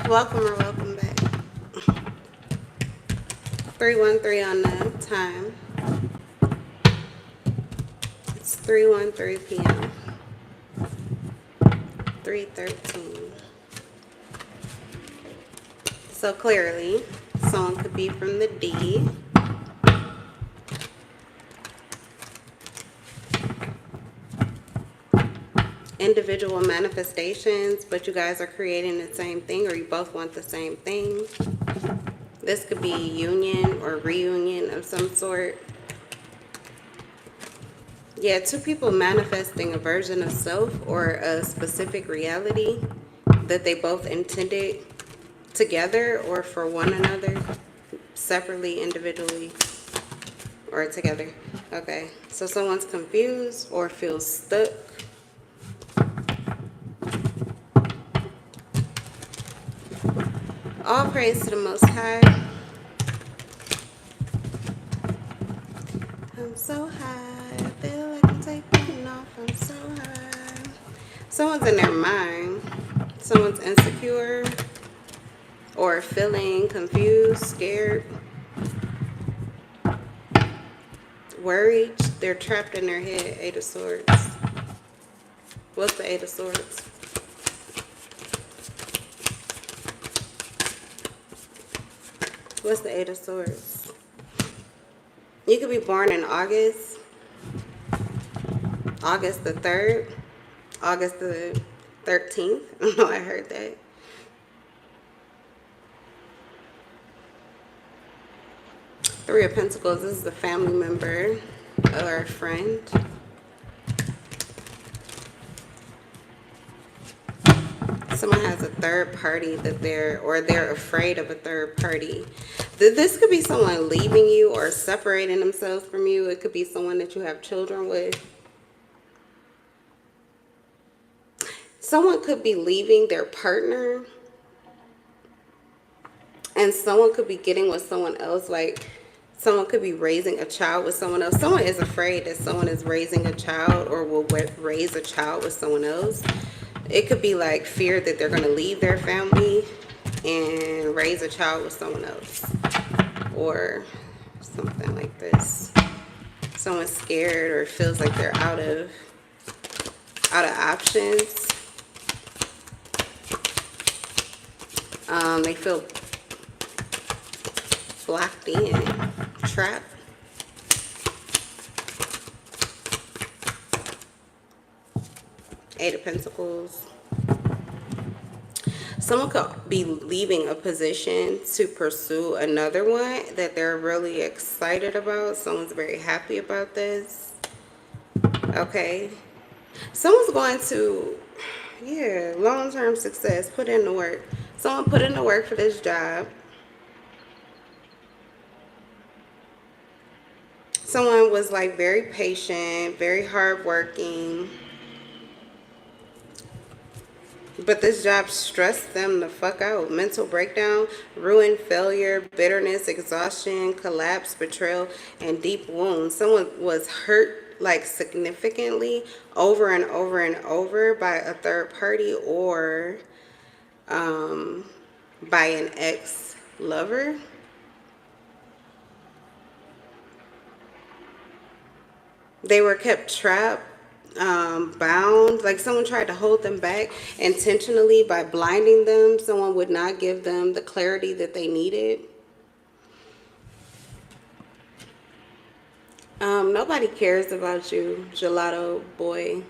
Welcome or welcome back. 313 on the time. It's 3:13 p.m. 3:13. So clearly, song could be from the D. Individual manifestations, but you guys are creating the same thing, or you both want the same thing. This could be union or reunion of some sort. Yeah, two people manifesting a version of self or a specific reality that they both intended together or for one another, separately, individually, or together. Okay, so someone's confused or feels stuck. All praise to the Most High. I'm so high, I feel like I'm taking off. I'm so high. Someone's in their mind. Someone's insecure or feeling confused, scared, worried. They're trapped in their head. Eight of Swords. What's the Eight of Swords? What's the Eight of Swords? You could be born in August the 3rd, August the 13th. I don't know, I heard that. Three of Pentacles, this is a family member or a friend. Someone has a third party that they're afraid of a third party. This could be someone leaving you or separating themselves from you. It could be someone that you have children with. Someone could be leaving their partner, and someone could be getting with someone else. Like someone could be raising a child with someone else. Someone is afraid that someone is raising a child or will raise a child with someone else. It could be like fear that they're going to leave their family and raise a child with someone else, or something like this. Someone's scared or feels like they're out of options. They feel blocked in, trapped. Eight of Pentacles. Someone could be leaving a position to pursue another one that they're really excited about. Someone's very happy about this. Okay. Someone's going to, yeah, long-term success. Put in the work. Someone put in the work for this job. Someone was like very patient, very hardworking. But this job stressed them the fuck out. Mental breakdown, ruin, failure, bitterness, exhaustion, collapse, betrayal, and deep wounds. Someone was hurt like significantly over and over and over by a third party or by an ex-lover. They were kept trapped, bound, like someone tried to hold them back intentionally by blinding them. Someone would not give them the clarity that they needed. Nobody cares about you, gelato boy.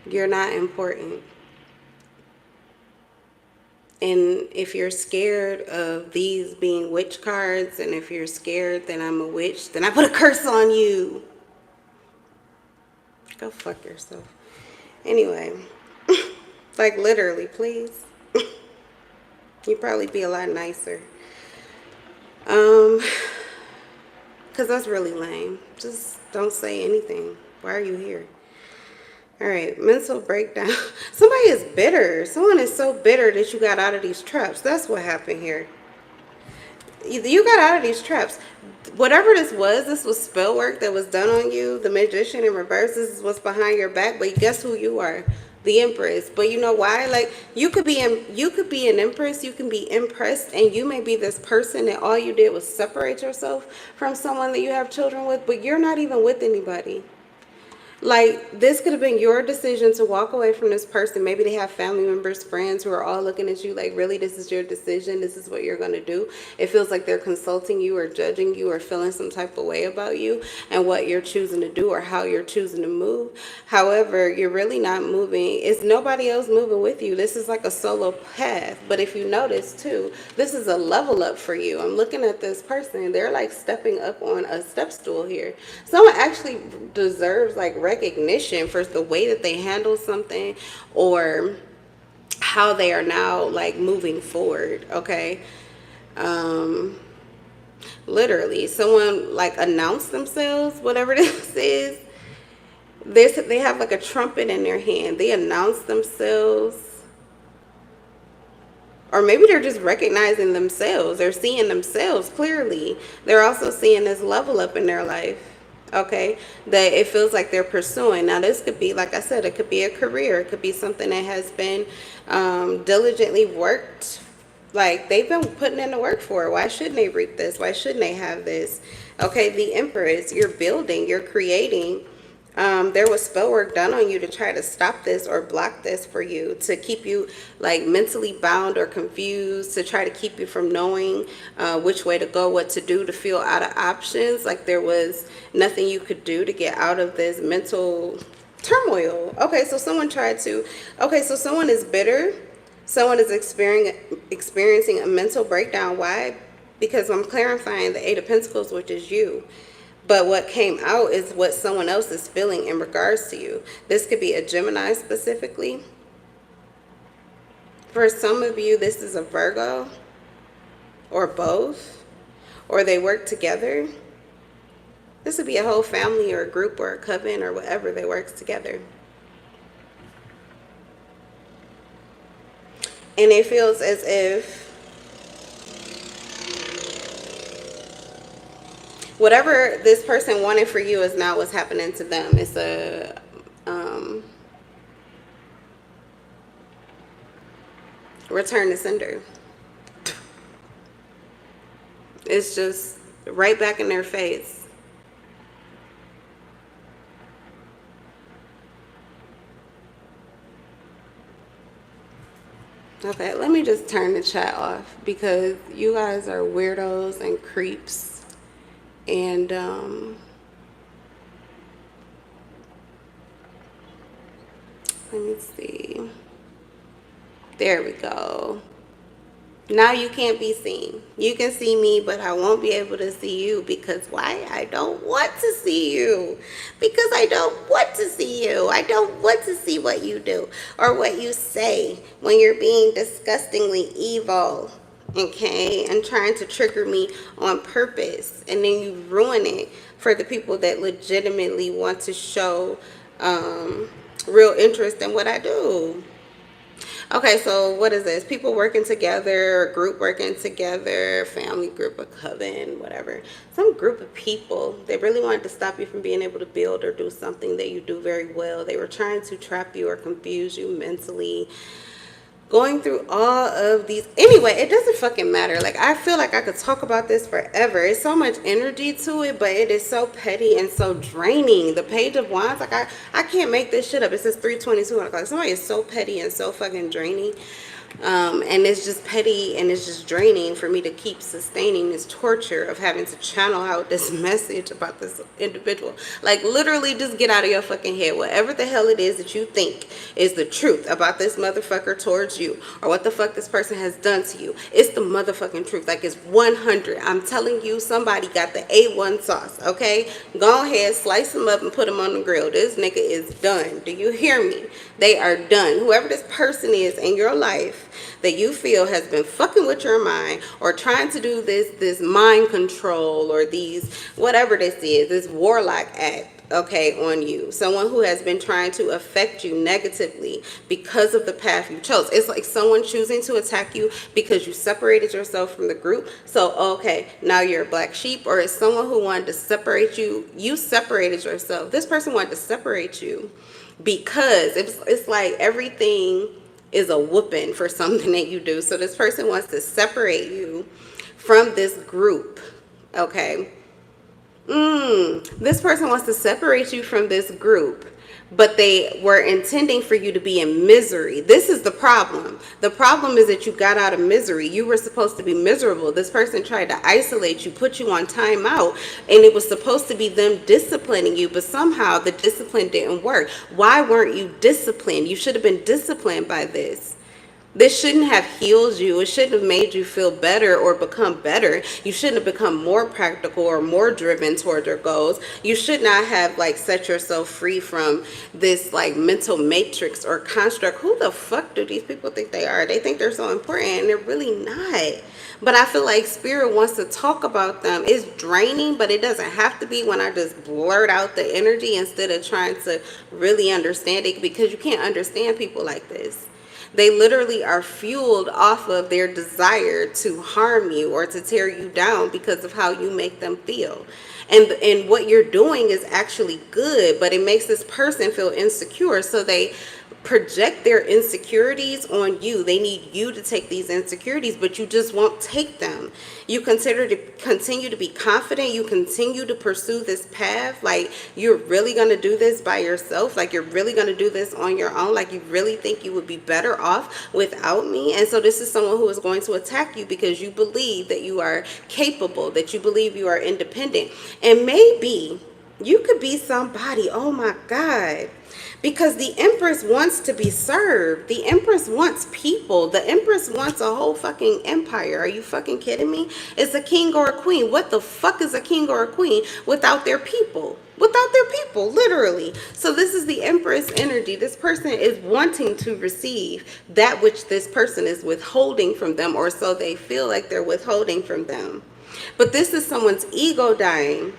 You're not important. And if you're scared of these being witch cards, and if you're scared that I'm a witch, then I put a curse on you. Go fuck yourself. Anyway, like literally, please. You'd probably be a lot nicer. Because that's really lame. Just don't say anything. Why are you here? All right, mental breakdown. Somebody is bitter. Someone is so bitter that you got out of these traps. That's what happened here. You got out of these traps. Whatever this was spell work that was done on you. The magician in reverse, this is what's behind your back. But guess who you are? The Empress. But you know why? Like, you could be an Empress, you can be impressed, and you may be this person that all you did was separate yourself from someone that you have children with, but you're not even with anybody. Like, this could have been your decision to walk away from this person. Maybe they have family members, friends who are all looking at you like, really, this is your decision. This is what you're going to do. It feels like they're consulting you or judging you or feeling some type of way about you and what you're choosing to do or how you're choosing to move. However, you're really not moving. It's nobody else moving with you. This is like a solo path. But if you notice too, this is a level up for you. I'm looking at this person. They're like stepping up on a step stool here. Someone actually deserves like recognition for the way that they handle something or how they are now like moving forward. Okay. Literally someone like announced themselves, whatever this is. They have like a trumpet in their hand. They announce themselves, or maybe they're just recognizing themselves. They're seeing themselves clearly. They're also seeing this level up in their life. Okay, that it feels like they're pursuing. Now this could be, like I said, it could be a career. It could be something that has been diligently worked. Like, they've been putting in the work for it. Why shouldn't they reap this? Why shouldn't they have this? Okay, the Empress, you're building, you're creating. There was spell work done on you to try to stop this or block this for you, to keep you like mentally bound or confused, to try to keep you from knowing which way to go, what to do, to feel out of options, like there was nothing you could do to get out of this mental turmoil. Okay, so someone is bitter. Someone is experiencing a mental breakdown. Why? Because I'm clarifying the Eight of Pentacles, which is you. But what came out is what someone else is feeling in regards to you. This could be a Gemini specifically. For some of you, this is a Virgo or both, or they work together. This would be a whole family or a group or a coven or whatever that works together. And it feels as if whatever this person wanted for you is not what's happening to them. It's a return to sender. It's just right back in their face. Okay, let me just turn the chat off because you guys are weirdos and creeps. And let me see. There we go. Now you can't be seen. You can see me, but I won't be able to see you because why? I don't want to see you. Because I don't want to see you. I don't want to see what you do or what you say when you're being disgustingly evil, okay, and trying to trigger me on purpose. And then you ruin it for the people that legitimately want to show real interest in what I do. Okay, so what is this? People working together, a group working together, family group, a coven, whatever. Some group of people, they really wanted to stop you from being able to build or do something that you do very well. They were trying to trap you or confuse you mentally. Going through all of these. Anyway, it doesn't fucking matter. Like, I feel like I could talk about this forever. It's so much energy to it, but it is so petty and so draining. The Page of Wands, like, I can't make this shit up. It says 3:22 on the clock. Somebody is so petty and so fucking draining. And it's just petty and it's just draining for me to keep sustaining this torture of having to channel out this message about this individual. Like, literally just get out of your fucking head. Whatever the hell it is that you think is the truth about this motherfucker towards you, or what the fuck this person has done to you, it's the motherfucking truth. Like, it's 100. I'm telling you, somebody got the A1 sauce, okay? Go ahead, slice them up and put them on the grill. This nigga is done. Do you hear me? They are done. Whoever this person is in your life that you feel has been fucking with your mind or trying to do this mind control or these, whatever this is, this warlock act, okay, on you. Someone who has been trying to affect you negatively because of the path you chose. It's like someone choosing to attack you because you separated yourself from the group. So, okay, now you're a black sheep. Or it's someone who wanted to separate you. You separated yourself. This person wanted to separate you because it's like everything is a whooping for something that you do. So this person wants to separate you from this group, okay? This person wants to separate you from this group, but they were intending for you to be in misery. This is the problem. The problem is that you got out of misery. You were supposed to be miserable. This person tried to isolate you, put you on timeout, and it was supposed to be them disciplining you, but somehow the discipline didn't work. Why weren't you disciplined? You should have been disciplined by this. This shouldn't have healed you. It shouldn't have made you feel better or become better. You shouldn't have become more practical or more driven toward your goals. You should not have like set yourself free from this like mental matrix or construct. Who the fuck do these people think they are? They think they're so important and they're really not. But I feel like spirit wants to talk about them. It's draining, but it doesn't have to be when I just blurt out the energy instead of trying to really understand it, because you can't understand people like this. They literally are fueled off of their desire to harm you or to tear you down because of how you make them feel. And what you're doing is actually good, but it makes this person feel insecure. So they project their insecurities on you. They need you to take these insecurities, but you just won't take them. You continue to be confident. You continue to pursue this path. Like you're really going to do this by yourself. Like you're really going to do this on your own. Like you really think you would be better off without me. And so this is someone who is going to attack you because you believe that you are capable, that you believe you are independent. And maybe you could be somebody, oh my God, because the Empress wants to be served. The Empress wants people. The Empress wants a whole fucking empire. Are you fucking kidding me? It's a king or a queen. What the fuck is a king or a queen without their people? Without their people, literally. So this is the Empress energy. This person is wanting to receive that which this person is withholding from them, or so they feel like they're withholding from them. But this is someone's ego dying,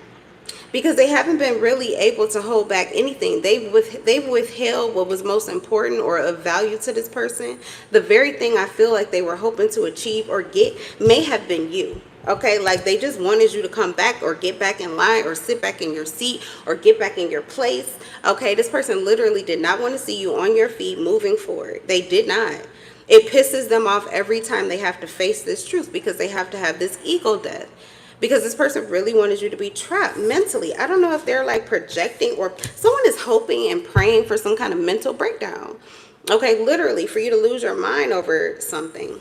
because they haven't been really able to hold back anything. They've withheld what was most important or of value to this person. The very thing I feel like they were hoping to achieve or get may have been you. Okay, like they just wanted you to come back or get back in line or sit back in your seat or get back in your place. Okay, this person literally did not want to see you on your feet moving forward. They did not. It pisses them off every time they have to face this truth, because they have to have this ego death. Because this person really wanted you to be trapped mentally. I don't know if they're like projecting, or someone is hoping and praying for some kind of mental breakdown. Okay, literally for you to lose your mind over something.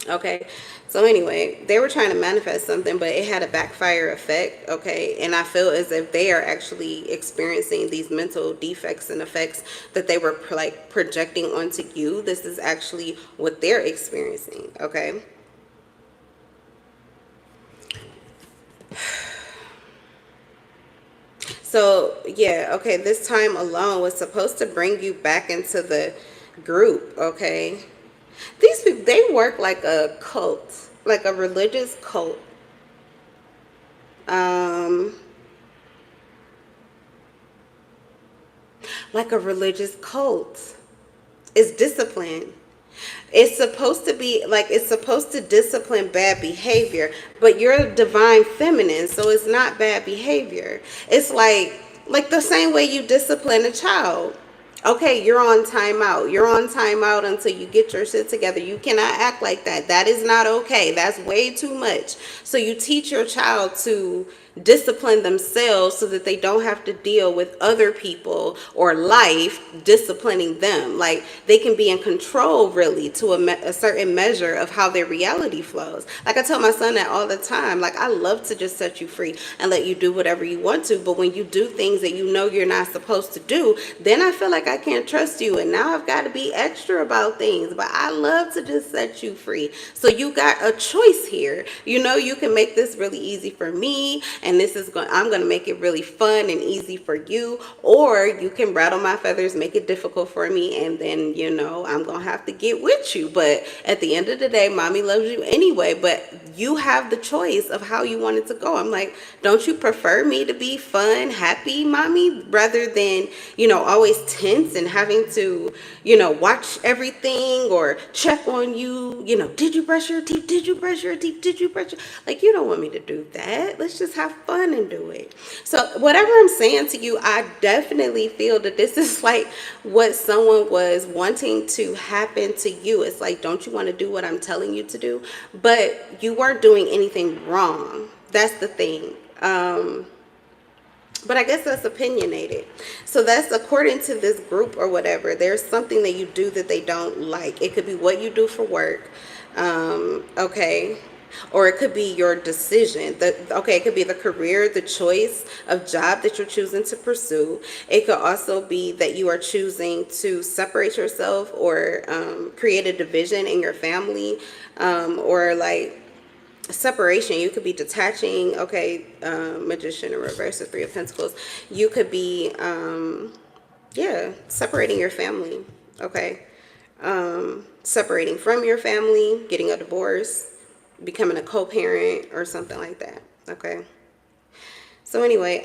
Okay, so anyway, they were trying to manifest something, but it had a backfire effect. Okay, and I feel as if they are actually experiencing these mental defects and effects that they were like projecting onto you. This is actually what they're experiencing. Okay. So yeah, okay, this time alone was supposed to bring you back into the group. Okay, these people, they work like a cult, like a religious cult. um like a religious cult. It's discipline. It's supposed to be like, it's supposed to discipline bad behavior, but you're a divine feminine, so it's not bad behavior. It's like the same way you discipline a child. Okay, you're on timeout. You're on timeout until you get your shit together. You cannot act like that. That is not okay. That's way too much. So you teach your child to discipline themselves so that they don't have to deal with other people or life disciplining them. Like they can be in control really to a certain measure of how their reality flows. Like I tell my son that all the time. Like I love to just set you free and let you do whatever you want to, but when you do things that you know you're not supposed to do, then I feel like I can't trust you, and now I've got to be extra about things. But I love to just set you free. So you got a choice here. You know, you can make this really easy for me, and this is going, I'm going to make it really fun and easy for you, or you can rattle my feathers, make it difficult for me, and then, you know, I'm going to have to get with you. But at the end of the day, mommy loves you anyway, but you have the choice of how you want it to go. I'm like, don't you prefer me to be fun, happy, mommy, rather than, you know, always tense and having to, you know, watch everything or check on you, you know, did you brush your teeth? Did you brush your teeth? Did you brush your... Like, you don't want me to do that. Let's just have fun and do it. So whatever I'm saying to you, I definitely feel that this is like what someone was wanting to happen to you. It's like, don't you want to do what I'm telling you to do? But you weren't doing anything wrong. That's the thing. But I guess that's opinionated. So that's according to this group or whatever. There's something that you do that they don't like. It could be what you do for work. Okay. Or it could be your decision. Okay, it could be the career, the choice of job that you're choosing to pursue. It could also be that you are choosing to separate yourself or create a division in your family, or like separation. You could be detaching. Okay, Magician in reverse, the Three of Pentacles. You could be separating your family. Okay, separating from your family, getting a divorce, becoming a co-parent or something like that. Okay, so anyway,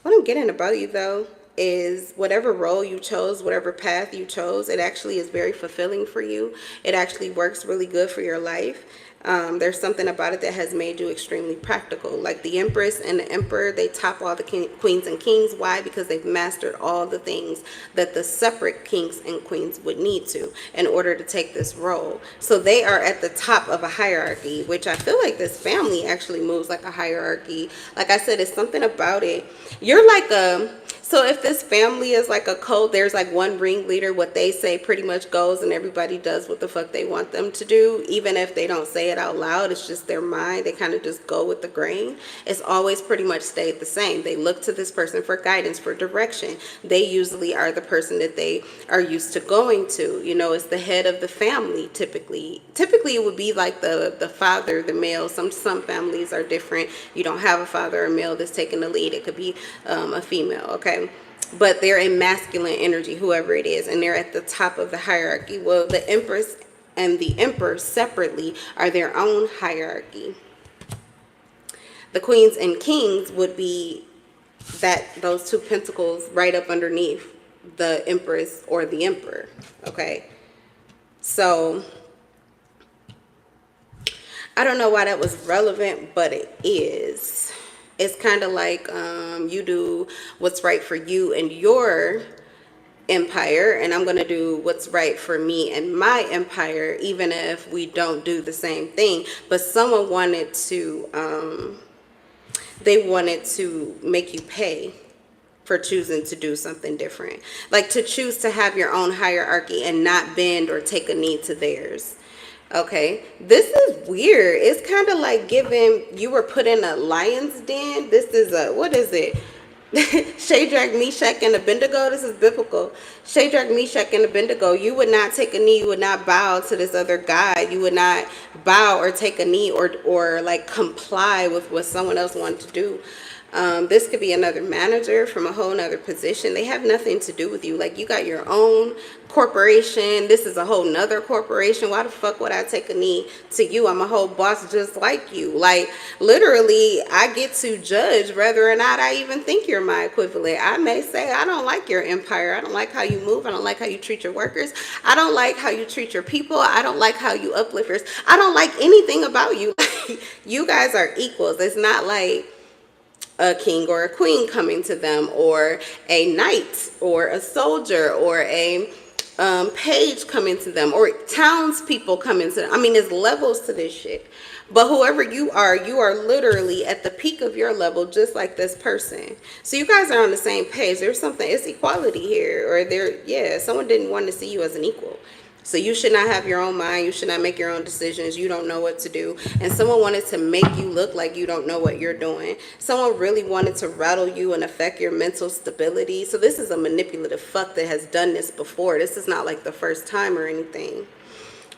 what I'm getting about you though is whatever role you chose, whatever path you chose, it actually is very fulfilling for you. It actually works really good for your life. There's something about it that has made you extremely practical. Like the Empress and the Emperor, they top all the queens and kings. Why? Because they've mastered all the things that the separate kings and queens would need to in order to take this role. So they are at the top of a hierarchy, which I feel like this family actually moves like a hierarchy. Like I said, it's something about it. You're like so if this family is like a cult, there's like one ringleader, what they say pretty much goes, and everybody does what the fuck they want them to do. Even if they don't say it out loud, it's just their mind. They kind of just go with the grain. It's always pretty much stayed the same. They look to this person for guidance, for direction. They usually are the person that they are used to going to. You know, it's the head of the family typically. Typically it would be like the father, the male. Some families are different. You don't have a father or male that's taking the lead. It could be a female, okay? But they're in masculine energy, whoever it is, and they're at the top of the hierarchy. Well, the Empress and the Emperor separately are their own hierarchy. The queens and kings would be those two pentacles right up underneath the Empress or the Emperor. Okay, so I don't know why that was relevant, but it is. It's kind of like you do what's right for you and your empire, and I'm going to do what's right for me and my empire, even if we don't do the same thing. But someone wanted to, they wanted to make you pay for choosing to do something different. Like to choose to have your own hierarchy and not bend or take a knee to theirs. Okay, this is weird. It's kind of like giving, you were put in a lion's den. This is a, what is it? Shadrach, Meshach, and Abednego. This is biblical. Shadrach, Meshach, and Abednego. You would not take a knee. You would not bow to this other God. You would not bow or take a knee or like comply with what someone else wanted to do. This could be another manager from a whole nother position. They have nothing to do with you. Like you got your own corporation. This is a whole nother corporation. Why the fuck would I take a knee to you? I'm a whole boss just like you. Like literally, I get to judge whether or not I even think you're my equivalent. I may say, I don't like your empire. I don't like how you move. I don't like how you treat your workers. I don't like how you treat your people. I don't like how you uplifters. I don't like anything about you. You guys are equals. It's not like a king or a queen coming to them, or a knight or a soldier or a page coming to them, or townspeople coming to them. I mean, there's levels to this shit. But whoever you are literally at the peak of your level, just like this person. So you guys are on the same page. There's something, it's equality here, or someone didn't want to see you as an equal. So you should not have your own mind. You should not make your own decisions. You don't know what to do. And someone wanted to make you look like you don't know what you're doing. Someone really wanted to rattle you and affect your mental stability. So this is a manipulative fuck that has done this before. This is not like the first time or anything.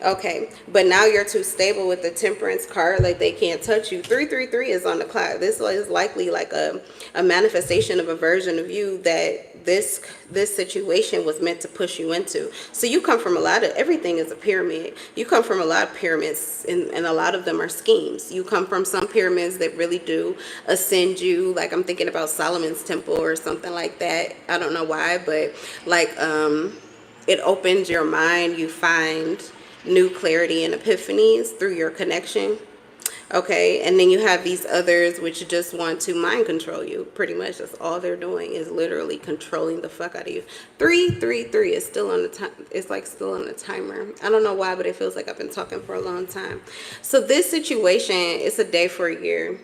Okay, but now you're too stable with the Temperance card, like they can't touch you. 333 is on the cloud. This is likely like a manifestation of a version of you that this situation was meant to push you into. So you come from everything is a pyramid. You come from a lot of pyramids, and a lot of them are schemes. You come from some pyramids that really do ascend you. Like I'm thinking about Solomon's temple or something like that. I don't know why, but like it opens your mind. You find new clarity and epiphanies through your connection Okay, and then you have these others which just want to mind control you. Pretty much that's all they're doing is literally controlling the fuck out of you. 333 is still on the time. It's like still on the timer. I don't know why, but it feels like I've been talking for a long time. So this situation, it's a day for a year.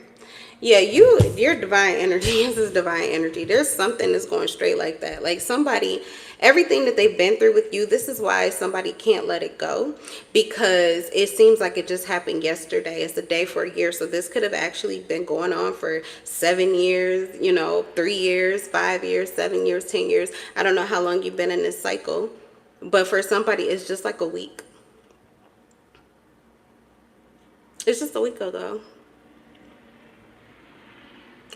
Yeah, your divine energy. This is divine energy. There's something that's going straight like that. Like somebody, everything that they've been through with you, this is why somebody can't let it go, because it seems like it just happened yesterday. It's a day for a year. So this could have actually been going on for 7 years, 3 years, 5 years, 7 years, 10 years. I don't know how long you've been in this cycle, but for somebody, it's just like a week. It's just a week ago.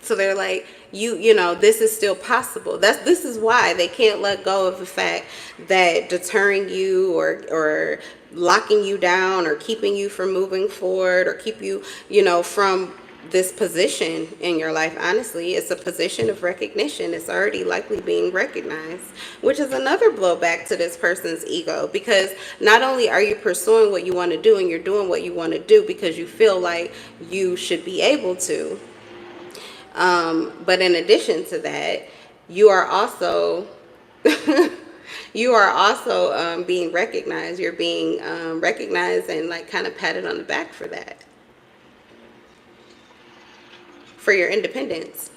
So they're like, this is still possible. This is why they can't let go of the fact that deterring you or locking you down or keeping you from moving forward or keep you, from this position in your life. Honestly, it's a position of recognition. It's already likely being recognized, which is another blowback to this person's ego, because not only are you pursuing what you want to do and you're doing what you want to do because you feel like you should be able to. But in addition to that, you are also being recognized. You're being recognized and like kind of patted on the back for that, for your independence.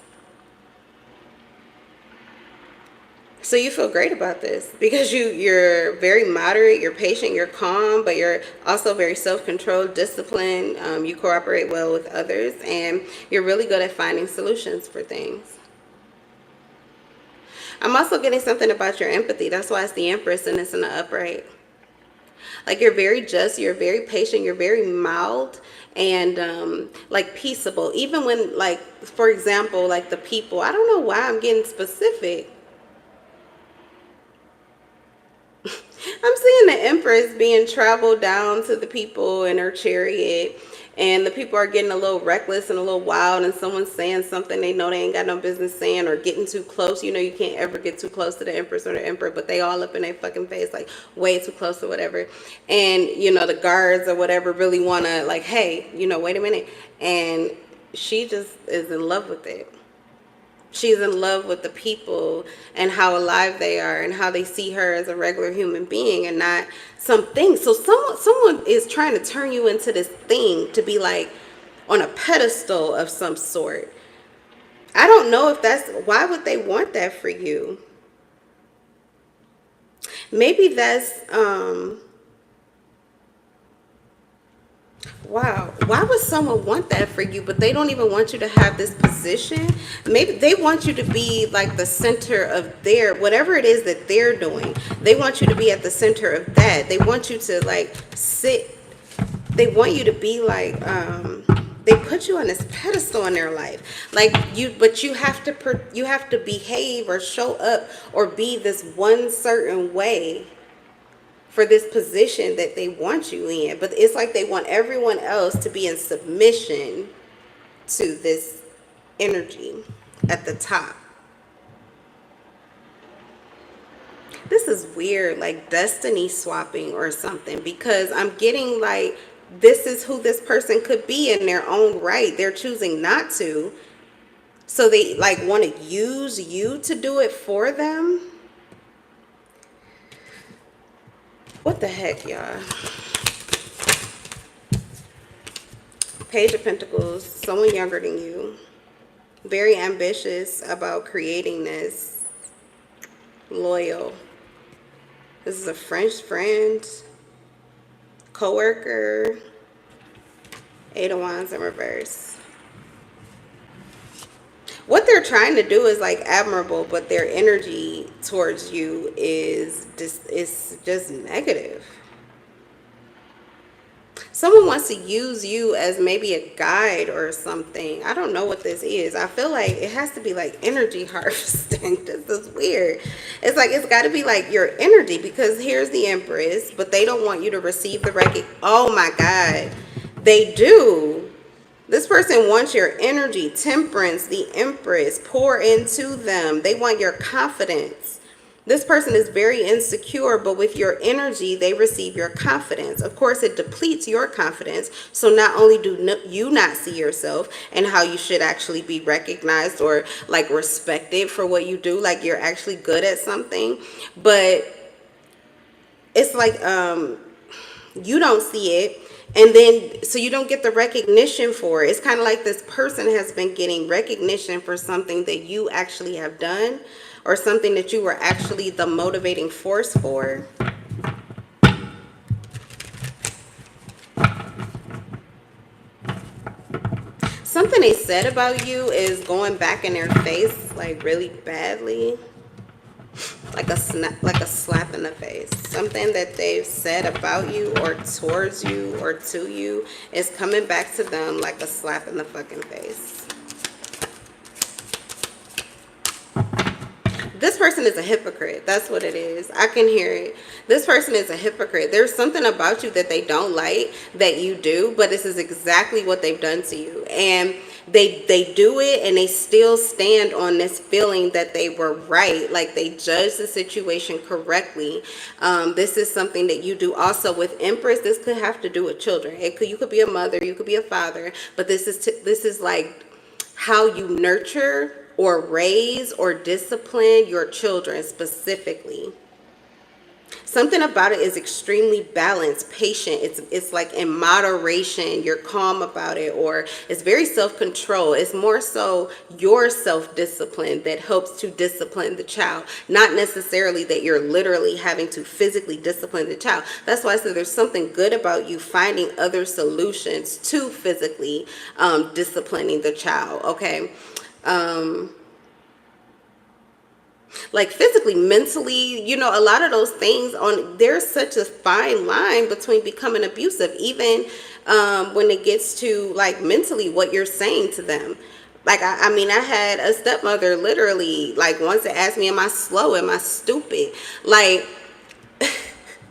So you feel great about this because you're very moderate, you're patient, you're calm, but you're also very self-controlled, disciplined. You cooperate well with others, and you're really good at finding solutions for things. I'm also getting something about your empathy. That's why it's the Empress and it's in the upright. Like you're very just, you're very patient, you're very mild and like peaceable. Even when, like, for example, like the people, I don't know why I'm getting specific. I'm seeing the Empress being traveled down to the people in her chariot, and the people are getting a little reckless and a little wild, and someone's saying something they know they ain't got no business saying, or getting too close. You can't ever get too close to the Empress or the Emperor, but they all up in their fucking face, like way too close or whatever. And, the guards or whatever really want to, like, hey, wait a minute. And she just is in love with it. She's in love with the people and how alive they are and how they see her as a regular human being and not something. So someone is trying to turn you into this thing to be like on a pedestal of some sort. I don't know if why would they want that for you? Maybe that's, wow, why would someone want that for you, but they don't even want you to have this position? Maybe they want you to be like the center of whatever it is that they're doing. They want you to be at the center of that. They want you to like sit. They want you to be like, they put you on this pedestal in their life. Like but you have to behave or show up or be this one certain way for this position that they want you in. But it's like they want everyone else to be in submission to this energy at the top. This is weird, like destiny swapping or something, because I'm getting like this is who this person could be in their own right. They're choosing not to. So they like want to use you to do it for them. What the heck, y'all? Page of Pentacles, someone younger than you. Very ambitious about creating this. Loyal. This is a French friend. Co-worker. 8 of Wands in reverse. What they're trying to do is like admirable, but their energy towards you is just negative. Someone wants to use you as maybe a guide or something. I don't know what this is. I feel like it has to be like energy harvesting. This is weird. It's like it's got to be like your energy, because here's the Empress, but they don't want you to receive the recognition. Oh my God. They do. This person wants your energy. Temperance, the Empress, pour into them. They want your confidence. This person is very insecure, but with your energy, they receive your confidence. Of course, it depletes your confidence. So not only do you not see yourself and how you should actually be recognized or like respected for what you do, like you're actually good at something, but it's like you don't see it, and then so you don't get the recognition for it. It's kind of like this person has been getting recognition for something that you actually have done, or something that you were actually the motivating force for. Something they said about you is going back in their face like really badly. Like a slap in the face. Something that they've said about you or towards you or to you is coming back to them like a slap in the fucking face. This person is a hypocrite. That's what it is. I can hear it. This person is a hypocrite. There's something about you that they don't like that you do, but this is exactly what they've done to you. And they do it, and they still stand on this feeling that they were right, like they judged the situation correctly. This is something that you do also with Empress. This could have to do with children. You could be a mother, you could be a father, but this is like how you nurture or raise or discipline your children specifically. Something about it is extremely balanced, patient. It's like in moderation. You're calm about it, or it's very self-control. It's more so your self-discipline that helps to discipline the child, not necessarily that you're literally having to physically discipline the child. That's why I said there's something good about you finding other solutions to physically disciplining the child. Okay. Like physically, mentally, you know, a lot of those things there's such a fine line between becoming abusive, even when it gets to like mentally what you're saying to them. Like, I mean, I had a stepmother literally like once that asked me, am I slow? Am I stupid? Like,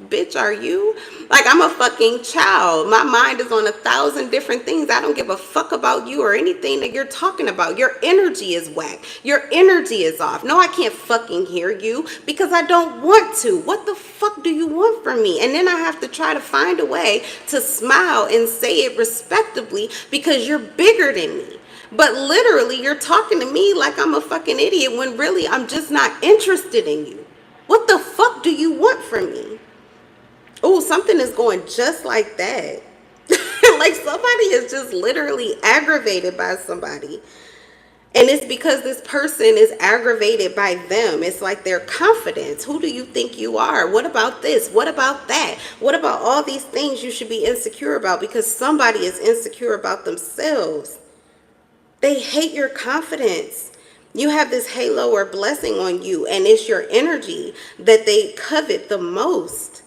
bitch, are you? Like, I'm a fucking child. My mind is on 1,000 different things. I don't give a fuck about you or anything that you're talking about. Your energy is whack. Your energy is off. No, I can't fucking hear you because I don't want to. What the fuck do you want from me? And then I have to try to find a way to smile and say it respectably because you're bigger than me. But literally, you're talking to me like I'm a fucking idiot when really I'm just not interested in you. What the fuck do you want from me? Oh, something is going just like that. Like somebody is just literally aggravated by somebody. And it's because this person is aggravated by them. It's like their confidence. Who do you think you are? What about this? What about that? What about all these things you should be insecure about? Because somebody is insecure about themselves. They hate your confidence. You have this halo or blessing on you, and it's your energy that they covet the most.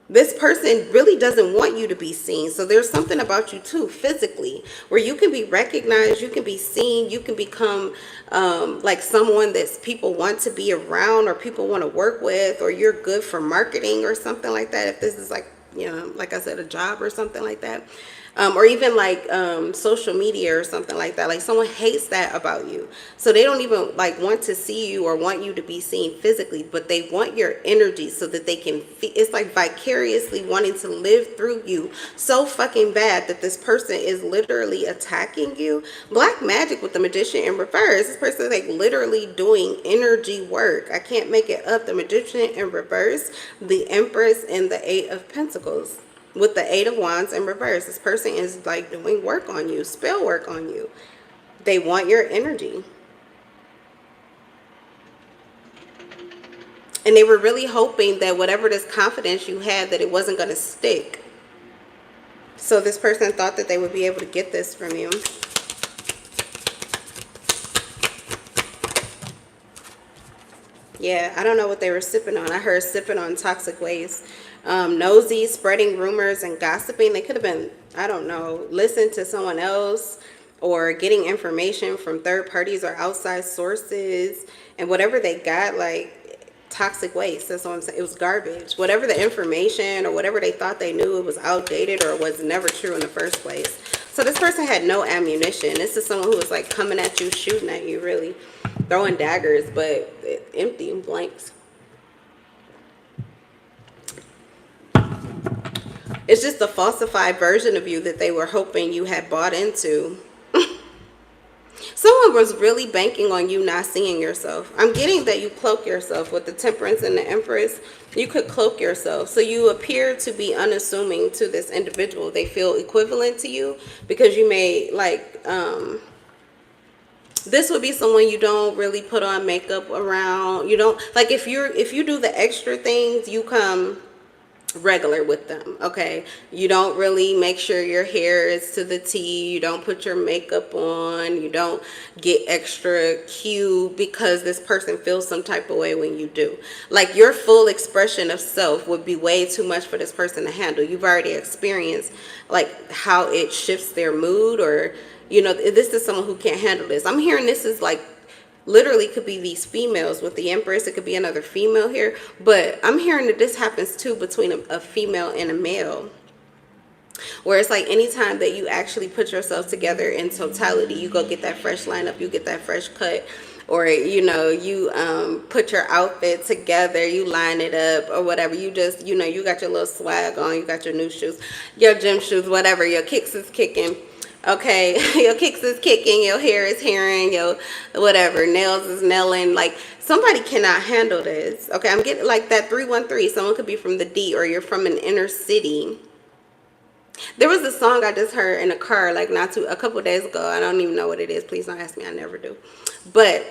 This person really doesn't want you to be seen. So there's something about you too, physically, where you can be recognized, you can be seen, you can become like someone that people want to be around or people want to work with, or you're good for marketing or something like that. If this is like, you know, like I said, a job or something like that. Or even like social media or something like that. Like someone hates that about you. So they don't even like want to see you or want you to be seen physically, but they want your energy so that they can, it's like vicariously wanting to live through you so fucking bad that this person is literally attacking you. Black magic with the Magician in reverse. This person is like literally doing energy work. I can't make it up. The Magician in reverse, the Empress, and the Eight of Pentacles. With the Eight of Wands in reverse, this person is like doing work on you, spell work on you. They want your energy. And they were really hoping that whatever this confidence you had, that it wasn't going to stick. So this person thought that they would be able to get this from you. Yeah, I don't know what they were sipping on. I heard sipping on toxic waste. Nosy, spreading rumors and gossiping. They could have been, I don't know, listening to someone else or getting information from third parties or outside sources. And whatever they got, like toxic waste, that's what I'm saying. It was garbage. Whatever the information or whatever they thought they knew, it was outdated or was never true in the first place. So this person had no ammunition. This is someone who was like coming at you, shooting at you, really throwing daggers, but empty and blanks. It's just a falsified version of you that they were hoping you had bought into. Someone was really banking on you not seeing yourself. I'm getting that you cloak yourself with the Temperance and the Empress. You could cloak yourself. So you appear to be unassuming to this individual. They feel equivalent to you because you may like this would be someone you don't really put on makeup around. You don't like if you do the extra things, you come regular with them. Okay, you don't really make sure your hair is to the T, you don't put your makeup on, you don't get extra cute because this person feels some type of way when you do. Like your full expression of self would be way too much for this person to handle. You've already experienced like how it shifts their mood, or this is someone who can't handle this. I'm hearing this is like literally could be these females with the Empress. It could be another female here, but I'm hearing that this happens too between a female and a male, where it's like anytime that you actually put yourself together in totality, you go get that fresh lineup, you get that fresh cut, or you put your outfit together, you line it up or whatever, you just you got your little swag on, you got your new shoes, your gym shoes, whatever, your kicks is kicking. Okay, your kicks is kicking, your hair is hairing, your whatever, nails is nailing. Like, somebody cannot handle this. Okay, I'm getting like that 313. Someone could be from the D, or you're from an inner city. There was a song I just heard in a car like a couple days ago. I don't even know what it is. Please don't ask me. I never do. But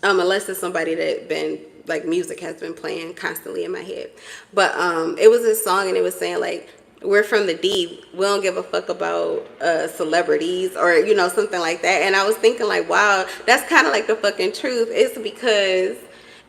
unless it's somebody that been like music has been playing constantly in my head. But it was this song and it was saying like, we're from the D, we don't give a fuck about celebrities, or something like that. And I was thinking like, wow, that's kind of like the fucking truth. It's because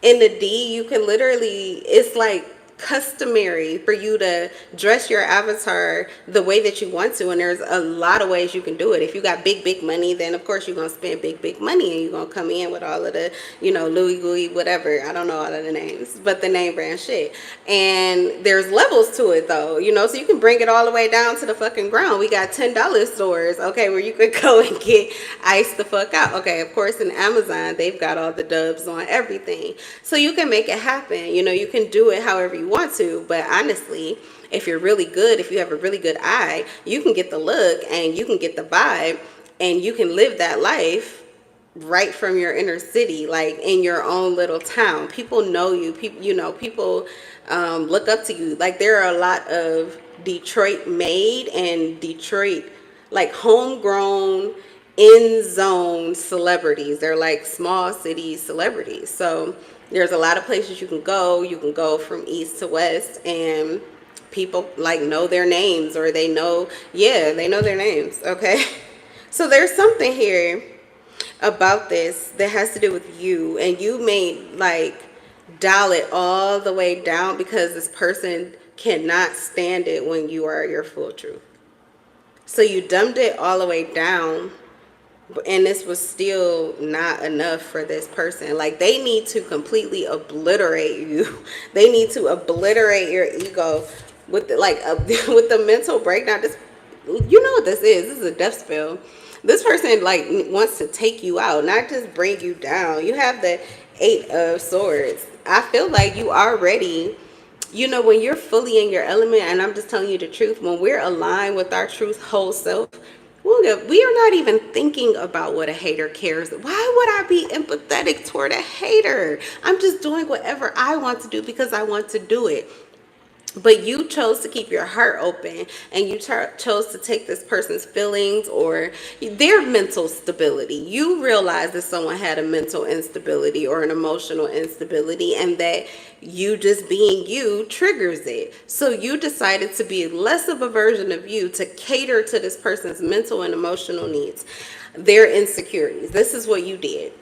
in the D you can literally, it's like customary for you to dress your avatar the way that you want to, and there's a lot of ways you can do it. If you got big money, then of course you're gonna spend big money, and you're gonna come in with all of the Louis Gouy, whatever, I don't know all of the names, but the name brand shit. And there's levels to it though, so you can bring it all the way down to the fucking ground. We got $10 stores, okay, where you could go and get iced the fuck out. Okay, of course in Amazon they've got all the dubs on everything, so you can make it happen. You can do it however you want to. But honestly, if you're really good, if you have a really good eye, you can get the look and you can get the vibe, and you can live that life right from your inner city, like in your own little town. People know you. People look up to you. Like, there are a lot of Detroit made and Detroit like homegrown in zone celebrities. They're like small city celebrities. So there's a lot of places you can go. You can go from east to west, and people like know their names, or they know their names. Okay. So there's something here about this that has to do with you, and you may like dial it all the way down because this person cannot stand it when you are your full truth. So you dumbed it all the way down, and this was still not enough for this person. Like, they need to completely obliterate you. They need to obliterate your ego with with the mental breakdown. This, what this is. This is a death spell. This person like wants to take you out, not just bring you down. You have the 8 of Swords. I feel like you already, when you're fully in your element, and I'm just telling you the truth, when we're aligned with our truth whole self, we are not even thinking about what a hater cares. Why would I be empathetic toward a hater? I'm just doing whatever I want to do because I want to do it. But you chose to keep your heart open, and you chose to take this person's feelings or their mental stability. You realized that someone had a mental instability or an emotional instability, and that you just being you triggers it. So you decided to be less of a version of you to cater to this person's mental and emotional needs, their insecurities. This is what you did.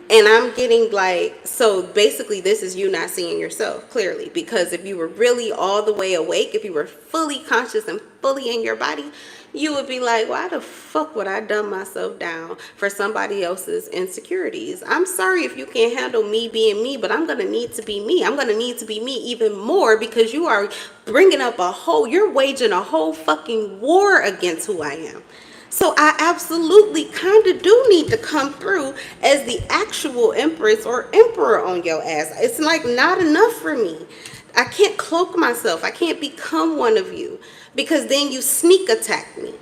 And I'm getting like, so basically this is you not seeing yourself clearly, because if you were really all the way awake, if you were fully conscious and fully in your body, you would be like, why the fuck would I dumb myself down for somebody else's insecurities? I'm sorry if you can't handle me being me, but I'm going to need to be me. I'm going to need to be me even more, because you are bringing up you're waging a whole fucking war against who I am. So I absolutely kind of do need to come through as the actual Empress or Emperor on your ass. It's like not enough for me. I can't cloak myself. I can't become one of you, because then you sneak attack me.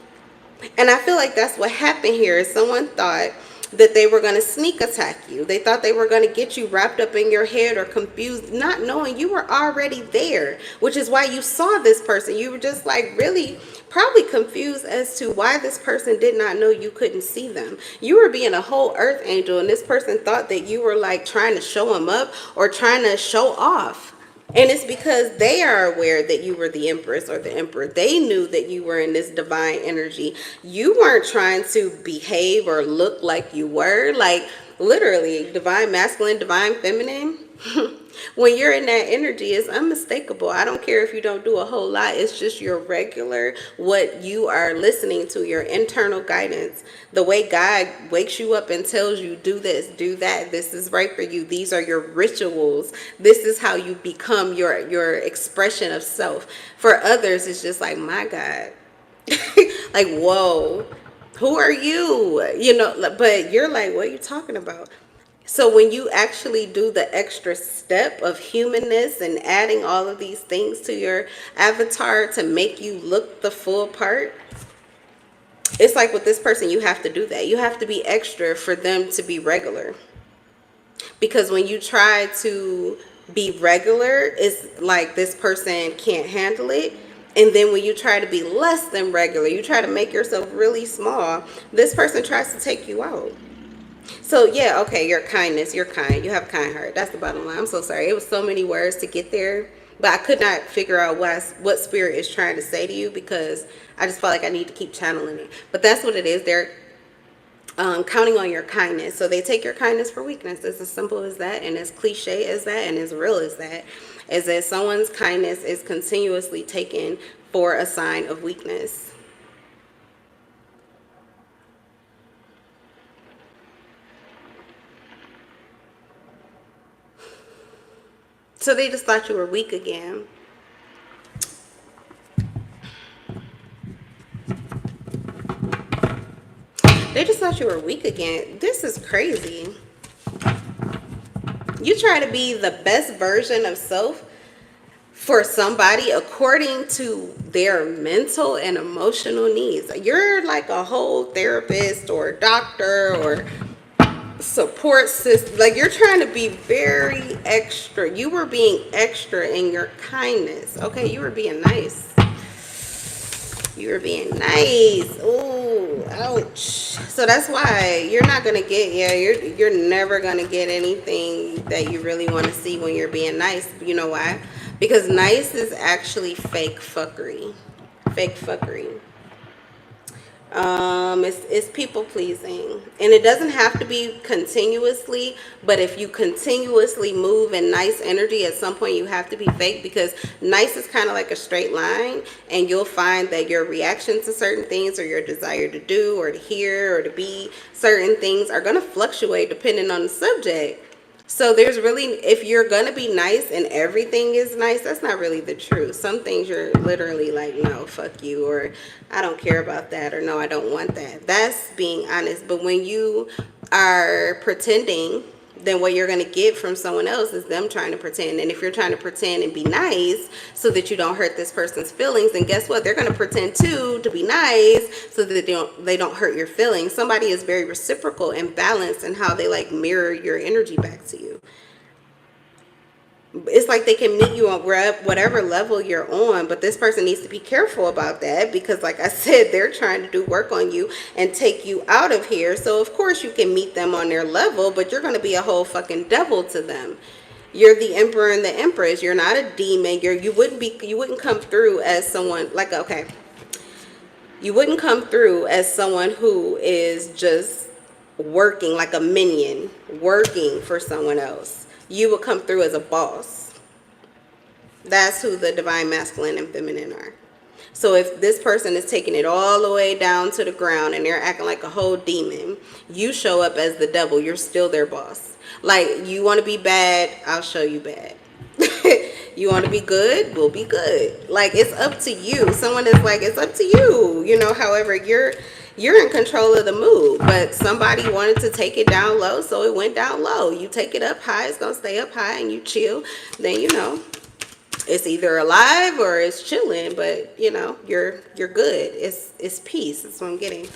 And I feel like that's what happened here. Is someone thought that they were going to sneak attack you. They thought they were going to get you wrapped up in your head or confused, not knowing you were already there, which is why you saw this person. You were just like really probably confused as to why this person did not know you couldn't see them. You were being a whole earth angel, and this person thought that you were like trying to show them up or trying to show off. And it's because they are aware that you were the empress or the emperor. They knew that you were in this divine energy. You weren't trying to behave or look like you were. Like, literally, divine masculine, divine feminine. When you're in that energy, it's unmistakable. I don't care if you don't do a whole lot. It's just your regular, what you are listening to, your internal guidance. The way God wakes you up and tells you, do this, do that. This is right for you. These are your rituals. This is how you become your expression of self. For others, it's just like, my God. Like, whoa, who are you? You know, but you're like, what are you talking about? So when you actually do the extra step of humanness and adding all of these things to your avatar to make you look the full part, it's like with this person, you have to do that. You have to be extra for them to be regular. Because when you try to be regular, it's like this person can't handle it. And then when you try to be less than regular, you try to make yourself really small, this person tries to take you out. So yeah, okay, your kindness, you're kind. You have a kind heart. That's the bottom line. I'm so sorry. It was so many words to get there, but I could not figure out what spirit is trying to say to you, because I just felt like I need to keep channeling it. But that's what it is. They're counting on your kindness. So they take your kindness for weakness. It's as simple as that, and as cliche as that, and as real as that. Is that someone's kindness is continuously taken for a sign of weakness. So they just thought you were weak again. They just thought you were weak again. This is crazy. You try to be the best version of self for somebody according to their mental and emotional needs. You're like a whole therapist or doctor or support system. Like, you're trying to be very extra. You were being extra in your kindness. Okay, you were being nice. You were being nice. Ooh, ouch. So that's why you're not gonna get, you're never gonna get anything that you really want to see when you're being nice. You know why? Because nice is actually fake fuckery. Fake fuckery. It's people pleasing, and it doesn't have to be continuously, but if you continuously move in nice energy, at some point you have to be fake, because nice is kind of like a straight line, and you'll find that your reaction to certain things, or your desire to do or to hear or to be certain things, are going to fluctuate depending on the subject. So there's really, if you're going to be nice and everything is nice, that's not really the truth. Some things you're literally like, no, fuck you, or I don't care about that, or no, I don't want that. That's being honest. But when you are pretending, then what you're going to get from someone else is them trying to pretend. And if you're trying to pretend and be nice so that you don't hurt this person's feelings, then guess what? They're going to pretend too to be nice so that they don't hurt your feelings. Somebody is very reciprocal and balanced in how they like mirror your energy back to you. It's like they can meet you on whatever level you're on, but this person needs to be careful about that, because like I said, they're trying to do work on you and take you out of here. So of course you can meet them on their level, but you're going to be a whole fucking devil to them. You're the emperor and the empress. You're not a demon. You wouldn't come through as someone like, okay, you wouldn't come through as someone who is just working like a minion, working for someone else. You will come through as a boss. That's who the divine masculine and feminine are. So if this person is taking it all the way down to the ground and they're acting like a whole demon, you show up as the devil. You're still their boss. Like, you want to be bad, I'll show you bad. You want to be good, we'll be good. Like, it's up to you. Someone is like, it's up to you. You know, however, you're in control of the mood, but somebody wanted to take it down low, so it went down low. You take it up high, it's gonna stay up high, and you chill. Then, you know, it's either alive or it's chilling, but you know, you're good. It's peace. That's what I'm getting.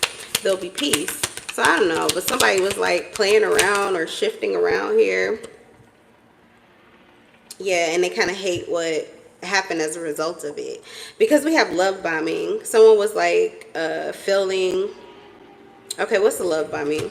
There'll be peace. So I don't know, but somebody was like playing around or shifting around here. Yeah, and they kind of hate what happened as a result of it. Because we have love bombing. Someone was like feeling, okay, what's the love bombing?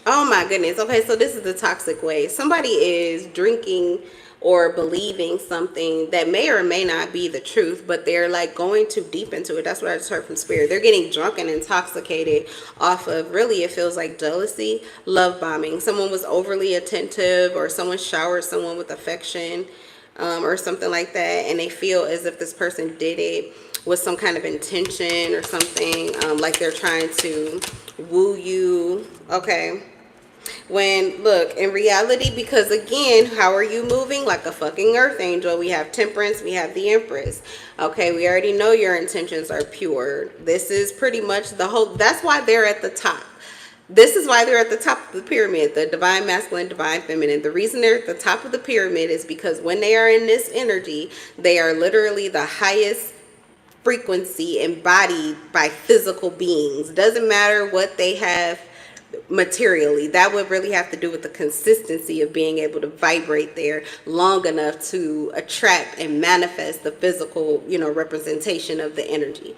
Oh my goodness. Okay, so this is the toxic way. Somebody is drinking or believing something that may or may not be the truth, but they're like going too deep into it. That's what I just heard from spirit. They're getting drunk and intoxicated off of, really, it feels like jealousy, love bombing. Someone was overly attentive, or someone showered someone with affection, or something like that, and they feel as if this person did it with some kind of intention or something, like they're trying to woo you. Okay, when, look, in reality, because again, how are you moving? Like a fucking earth angel. We have temperance, we have the empress. Okay, we already know your intentions are pure. This is pretty much the whole, that's why they're at the top. This is why they're at the top of the pyramid, the divine masculine, divine feminine. The reason they're at the top of the pyramid is because when they are in this energy, they are literally the highest frequency embodied by physical beings. Doesn't matter what they have materially. That would really have to do with the consistency of being able to vibrate there long enough to attract and manifest the physical, you know, representation of the energy.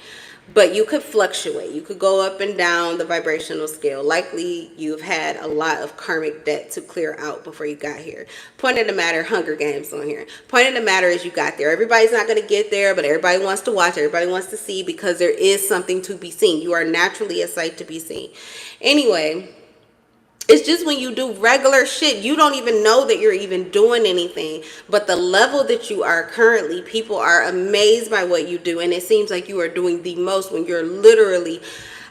But you could fluctuate. You could go up and down the vibrational scale. Likely you've had a lot of karmic debt to clear out before you got here. Point of the matter, Hunger Games on here. Point of the matter is you got there. Everybody's not going to get there, but everybody wants to watch. Everybody wants to see, because there is something to be seen. You are naturally a sight to be seen. Anyway, it's just when you do regular shit, you don't even know that you're even doing anything. But the level that you are currently, people are amazed by what you do. And it seems like you are doing the most when you're literally,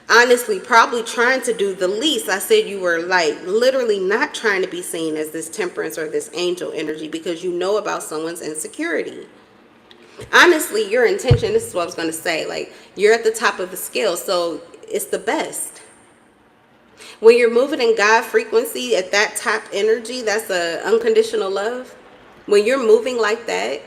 honestly, probably trying to do the least. I said you were like literally not trying to be seen as this temperance or this angel energy, because you know about someone's insecurity. Honestly, your intention, this is what I was going to say, like, you're at the top of the scale, so it's the best. When you're moving in God frequency at that top energy, that's a unconditional love. When you're moving like that,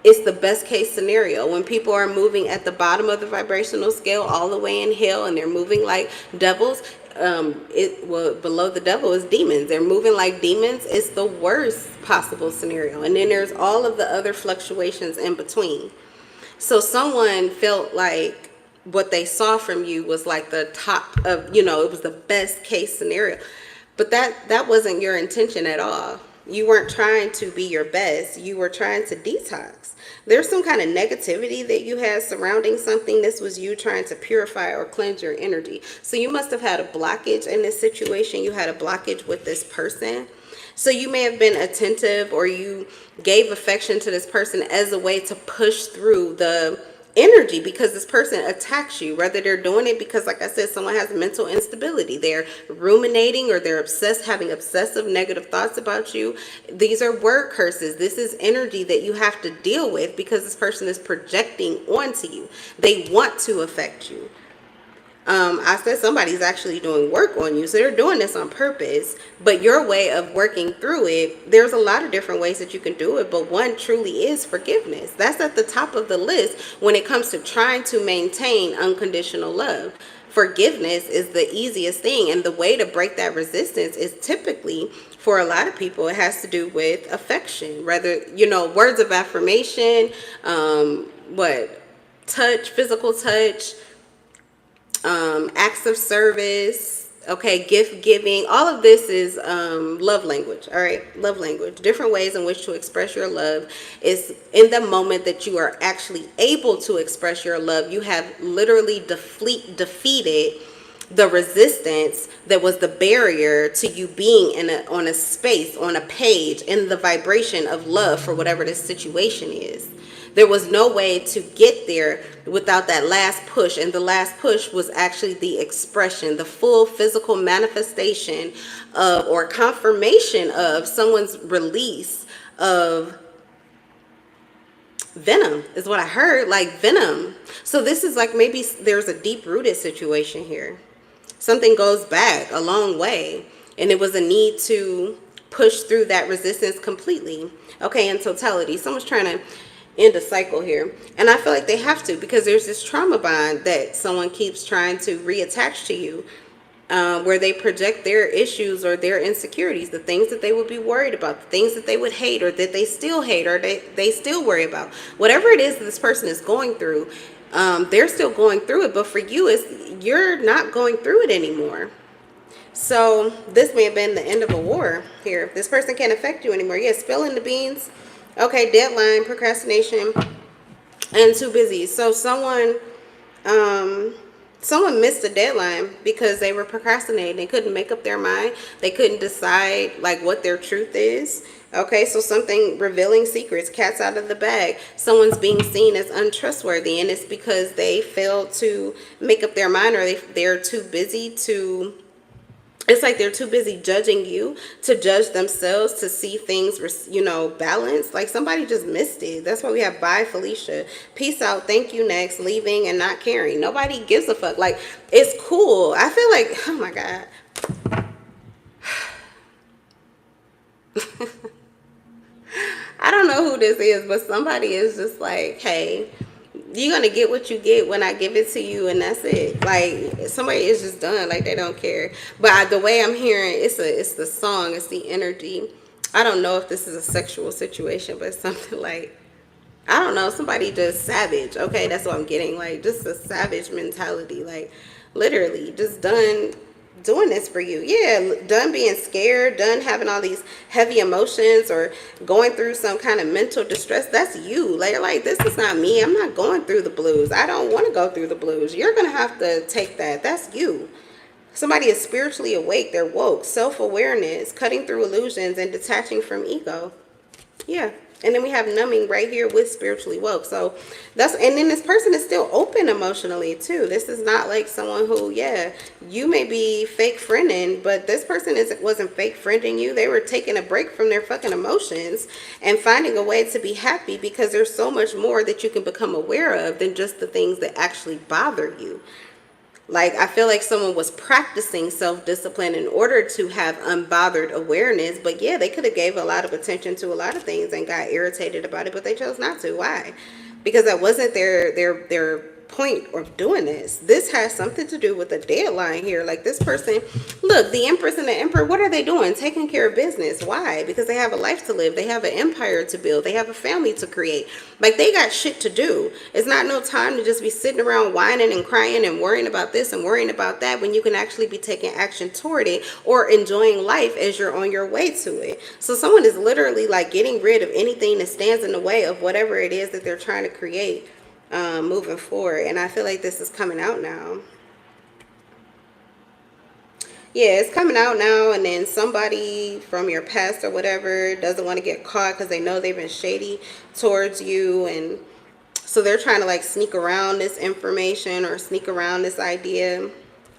it's the best case scenario. When people are moving at the bottom of the vibrational scale, all the way in hell, and they're moving like devils, below the devil is demons. They're moving like demons. It's the worst possible scenario. And then there's all of the other fluctuations in between. So someone felt like what they saw from you was like the top of, you know, it was the best case scenario. But that wasn't your intention at all. You weren't trying to be your best. You were trying to detox. There's some kind of negativity that you had surrounding something. This was you trying to purify or cleanse your energy. So you must have had a blockage in this situation. You had a blockage with this person. So you may have been attentive, or you gave affection to this person as a way to push through the energy, because this person attacks you, whether they're doing it because, like I said, someone has mental instability, they're ruminating, or they're obsessed, having obsessive negative thoughts about you. These are word curses. This is energy that you have to deal with, because this person is projecting onto you. They want to affect you. I said somebody's actually doing work on you, so they're doing this on purpose. But your way of working through it, there's a lot of different ways that you can do it, but one truly is forgiveness. That's at the top of the list when it comes to trying to maintain unconditional love. Forgiveness is the easiest thing, and the way to break that resistance is typically, for a lot of people, it has to do with affection. Rather, you know, words of affirmation, touch, physical touch, acts of service, okay, gift giving. All of this is love language. All right, love language. Different ways in which to express your love. Is in the moment that you are actually able to express your love, you have literally defeated the resistance that was the barrier to you being on a space, on a page, in the vibration of love for whatever this situation is. There was no way to get there without that last push. And the last push was actually the expression, the full physical manifestation of, or confirmation of, someone's release of venom, is what I heard, like venom. So this is like, maybe there's a deep-rooted situation here. Something goes back a long way, and it was a need to push through that resistance completely. Okay, in totality. Someone's trying to end a cycle here. And I feel like they have to, because there's this trauma bond that someone keeps trying to reattach to you, where they project their issues or their insecurities, the things that they would be worried about, the things that they would hate or that they still hate or they still worry about. Whatever it is that this person is going through, they're still going through it. But for you, you're not going through it anymore. So this may have been the end of a war here. This person can't affect you anymore. Yeah, spilling the beans. Okay, deadline, procrastination, and too busy. So someone missed a deadline because they were procrastinating. They couldn't make up their mind. They couldn't decide like what their truth is. Okay, so something revealing secrets, cats out of the bag. Someone's being seen as untrustworthy, and it's because they failed to make up their mind, or they're too busy to. It's like they're too busy judging you to judge themselves, to see things, balanced. Like somebody just missed it. That's why we have bye, Felicia. Peace out. Thank you, next. Leaving and not caring. Nobody gives a fuck. Like, it's cool. I feel like, oh my God. I don't know who this is, but somebody is just like, hey, you're gonna get what you get when I give it to you, and that's it. Like, somebody is just done, like they don't care. But the way I'm hearing, it's the song, it's the energy. I don't know if this is a sexual situation, but something like, I don't know, somebody just savage. Okay, that's what I'm getting. Like, just a savage mentality. Like, literally, just done doing this for you. Yeah, done being scared, done having all these heavy emotions or going through some kind of mental distress. That's you. Like this is not me. I'm not going through the blues. I don't want to go through the blues. You're gonna have to take that. That's you. Somebody is spiritually awake. They're woke. Self-awareness, cutting through illusions and detaching from ego. Yeah. And then we have numbing right here with spiritually woke. So and then this person is still open emotionally too. This is not like someone who, yeah, you may be fake friending, but this person wasn't fake friending you. They were taking a break from their fucking emotions and finding a way to be happy, because there's so much more that you can become aware of than just the things that actually bother you. Like, I feel like someone was practicing self-discipline in order to have unbothered awareness. But yeah, they could have gave a lot of attention to a lot of things and got irritated about it, but they chose not to. Why? Because that wasn't their point of doing this. This has something to do with a deadline here. Like, this person, look, the Empress and the Emperor, what are they doing? Taking care of business. Why? Because they have a life to live. They have an empire to build. They have a family to create. Like, they got shit to do. It's not no time to just be sitting around whining and crying and worrying about this and worrying about that, when you can actually be taking action toward it or enjoying life as you're on your way to it. So someone is literally like getting rid of anything that stands in the way of whatever it is that they're trying to create moving forward. And I feel like this is coming out now. Yeah, it's coming out now. And then somebody from your past or whatever doesn't want to get caught because they know they've been shady towards you, and so they're trying to like sneak around this information or sneak around this idea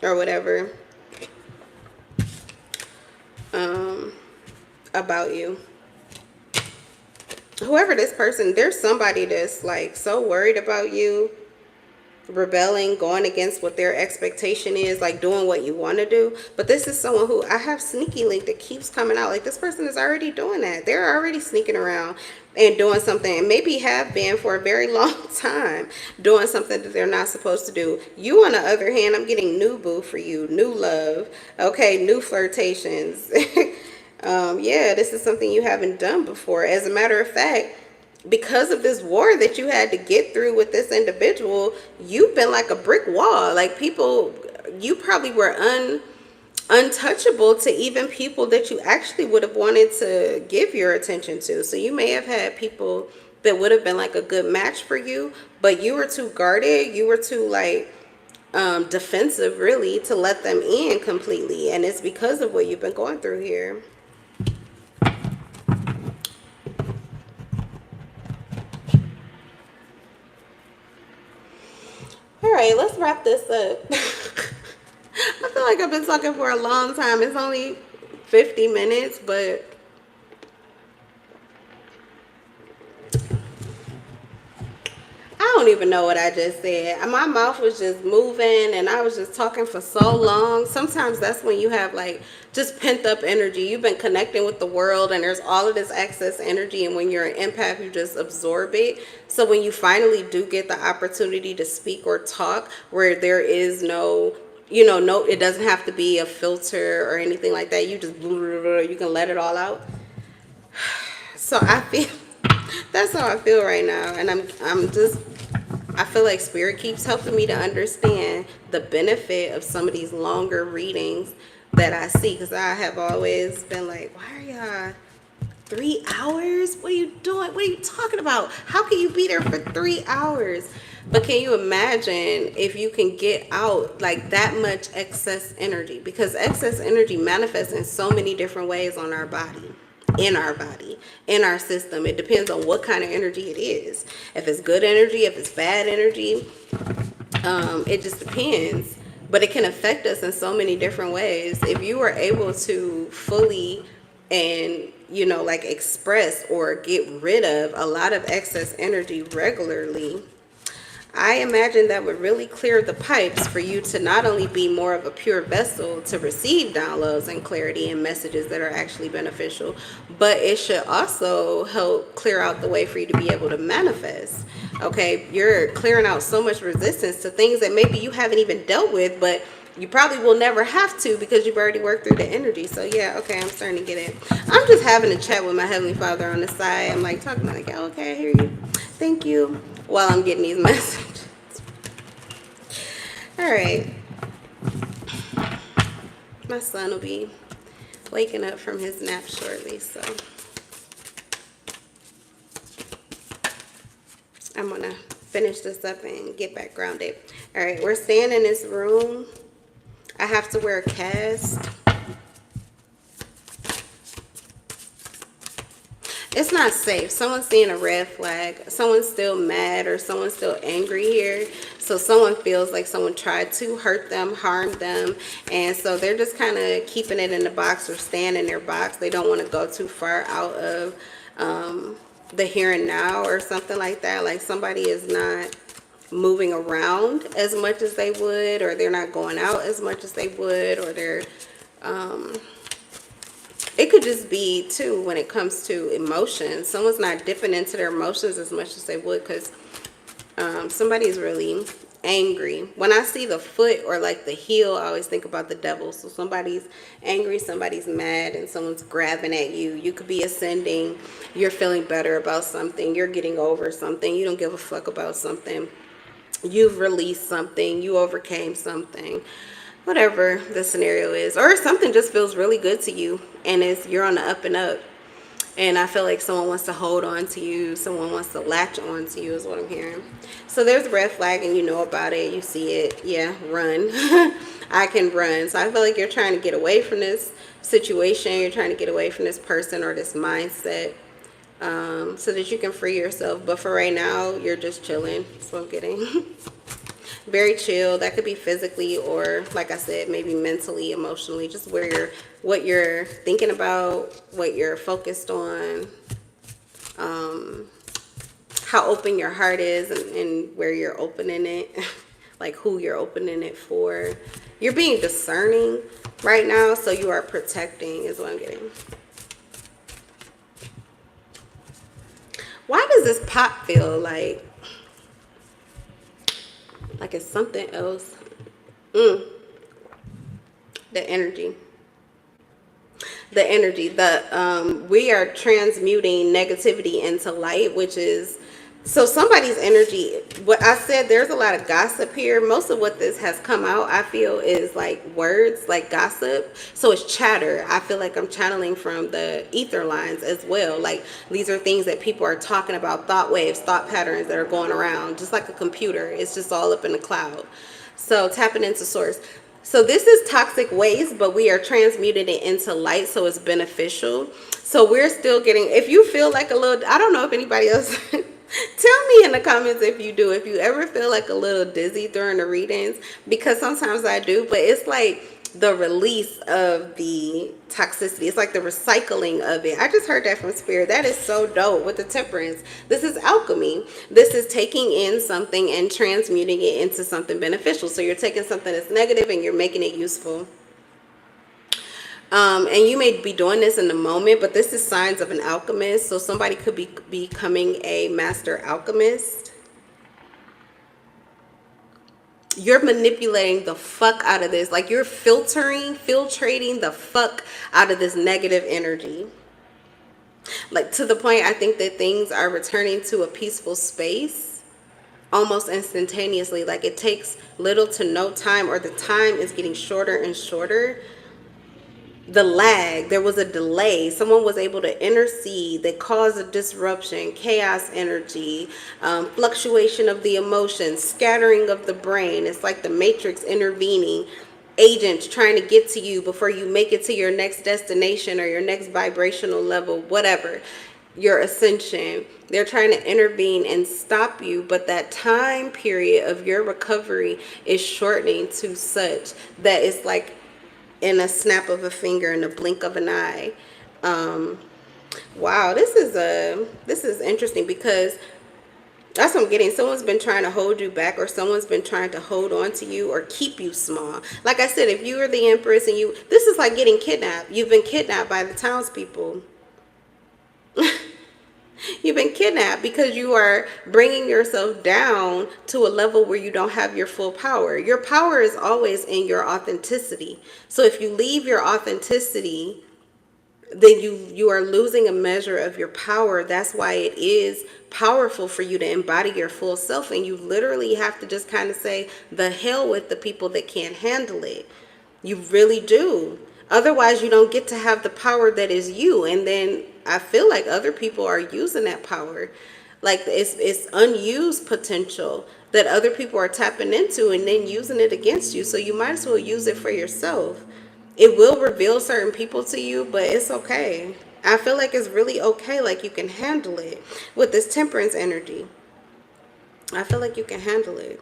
or whatever about you. Whoever this person, there's somebody that's like so worried about you, rebelling, going against what their expectation is, like doing what you want to do. But this is someone who I have sneaky link that keeps coming out. Like, this person is already doing that. They're already sneaking around and doing something, and maybe have been for a very long time doing something that they're not supposed to do. You, on the other hand, I'm getting new boo for you, new love, okay, new flirtations. Yeah, this is something you haven't done before. As a matter of fact, because of this war that you had to get through with this individual, you've been like a brick wall. Like, people, you probably were untouchable to even people that you actually would have wanted to give your attention to. So you may have had people that would have been like a good match for you, but you were too guarded. You were too like defensive, really, to let them in completely. And it's because of what you've been going through here. All right, let's wrap this up. I feel like I've been talking for a long time. It's only 50 minutes, but I don't even know what I just said. My mouth was just moving and I was just talking for so long. Sometimes that's when you have like just pent up energy. You've been connecting with the world and there's all of this excess energy. And when you're an empath, you just absorb it. So when you finally do get the opportunity to speak or talk where there is no, no, it doesn't have to be a filter or anything like that. You just, you can let it all out. So I feel that's how I feel right now, and I feel like spirit keeps helping me to understand the benefit of some of these longer readings that I see, because I have always been like, why are y'all 3 hours? What are you doing? What are you talking about? How can you be there for 3 hours? But can you imagine if you can get out like that much excess energy? Because excess energy manifests in so many different ways on our body, in our system. It depends on what kind of energy it is. If it's good energy, if it's bad energy, it just depends. But it can affect us in so many different ways. If you are able to fully and like express or get rid of a lot of excess energy regularly, I imagine that would really clear the pipes for you to not only be more of a pure vessel to receive downloads and clarity and messages that are actually beneficial, but it should also help clear out the way for you to be able to manifest. Okay, you're clearing out so much resistance to things that maybe you haven't even dealt with, but you probably will never have to because you've already worked through the energy. So yeah, okay, I'm starting to get it. I'm just having a chat with my Heavenly Father on the side. I'm like talking like, oh, okay, I hear you. Thank you. While I'm getting these messages. All right. My son will be waking up from his nap shortly, so I'm going to finish this up and get back grounded. All right, we're staying in this room. I have to wear a cast. It's not safe. Someone's seeing a red flag. Someone's still mad or someone's still angry here. So someone feels like someone tried to hurt them, harm them. And so they're just kind of keeping it in the box or staying in their box. They don't want to go too far out of the here and now or something like that. Like somebody is not moving around as much as they would, or they're not going out as much as they would, or they're... It could just be, too, when it comes to emotions. Someone's not dipping into their emotions as much as they would because somebody's really angry. When I see the foot or like the heel, I always think about the devil. So somebody's angry, somebody's mad, and someone's grabbing at you. You could be ascending. You're feeling better about something. You're getting over something. You don't give a fuck about something. You've released something. You overcame something. Whatever the scenario is, or something just feels really good to you and you're on the up and up, and I feel like someone wants to hold on to you, someone wants to latch on to you is what I'm hearing. So there's a red flag and you know about it, you see it, yeah, run. I can run. So I feel like you're trying to get away from this situation, you're trying to get away from this person or this mindset, so that you can free yourself. But for right now, you're just chilling. That's what I'm getting. Very chill. That could be physically or, like I said, maybe mentally, emotionally, just what you're thinking about, what you're focused on, how open your heart is, and where you're opening it, like who you're opening it for. You're being discerning right now, so you are protecting is what I'm getting. Why does this pot feel like it's something else? The energy. We are transmuting negativity into light, which is, so somebody's energy. What I said, there's a lot of gossip here. Most of what this has come out, I feel, is like words, like gossip. So it's chatter. I feel like I'm channeling from the ether lines as well. Like these are things that people are talking about, thought waves, thought patterns that are going around, just like a computer. It's just all up in the cloud. So tapping into source. So this is toxic waste, but we are transmuting it into light, so it's beneficial. So we're still getting, if you feel like a little, I don't know if anybody else, tell me in the comments if you do, if you ever feel like a little dizzy during the readings, because sometimes I do, but it's like the release of the toxicity. It's like the recycling of it. I just heard that from Spirit. That is so dope with the temperance. This is alchemy. This is taking in something and transmuting it into something beneficial. So you're taking something that's negative and you're making it useful. And you may be doing this in the moment, but this is signs of an alchemist. So somebody could be becoming a master alchemist. You're manipulating the fuck out of this. Like you're filtrating the fuck out of this negative energy. Like to the point, I think that things are returning to a peaceful space almost instantaneously. Like it takes little to no time, or the time is getting shorter and shorter. The lag, there was a delay. Someone was able to intercede. They caused a disruption, chaos energy, fluctuation of the emotions, scattering of the brain. It's like the matrix intervening, agents trying to get to you before you make it to your next destination or your next vibrational level, whatever, your ascension. They're trying to intervene and stop you, but that time period of your recovery is shortening to such that it's like in a snap of a finger, in a blink of an eye. Wow, this is interesting, because that's what I'm getting. Someone's been trying to hold you back, or someone's been trying to hold on to you or keep you small. Like I said, if you are the Empress and this is like getting kidnapped. You've been kidnapped by the townspeople. You've been kidnapped because you are bringing yourself down to a level where you don't have your full power. Your power is always in your authenticity. So if you leave your authenticity, then you are losing a measure of your power. That's why it is powerful for you to embody your full self. And you literally have to just kind of say, the hell with the people that can't handle it. You really do. Otherwise, you don't get to have the power that is you. And then I feel like other people are using that power. Like it's unused potential that other people are tapping into and then using it against you. So you might as well use it for yourself. It will reveal certain people to you, but it's okay. I feel like it's really okay. Like you can handle it with this temperance energy. I feel like you can handle it.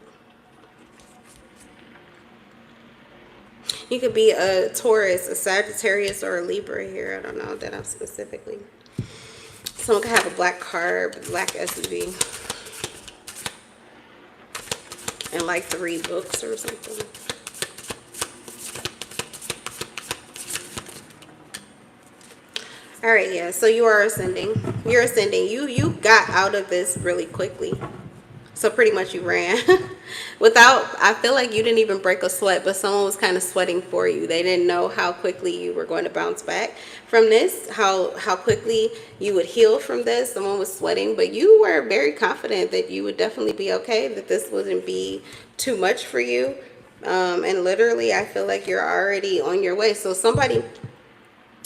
You could be a Taurus, a Sagittarius, or a Libra here. I don't know that I'm specifically. Someone could have a black car, black SUV, and like 3 books or something. All right, yeah. So you are ascending. You're ascending. You got out of this really quickly. So pretty much you ran I feel like you didn't even break a sweat, but someone was kind of sweating for you. They didn't know how quickly you were going to bounce back from this, how quickly you would heal from this. Someone was sweating, but you were very confident that you would definitely be okay, that this wouldn't be too much for you. And literally, I feel like you're already on your way. So somebody...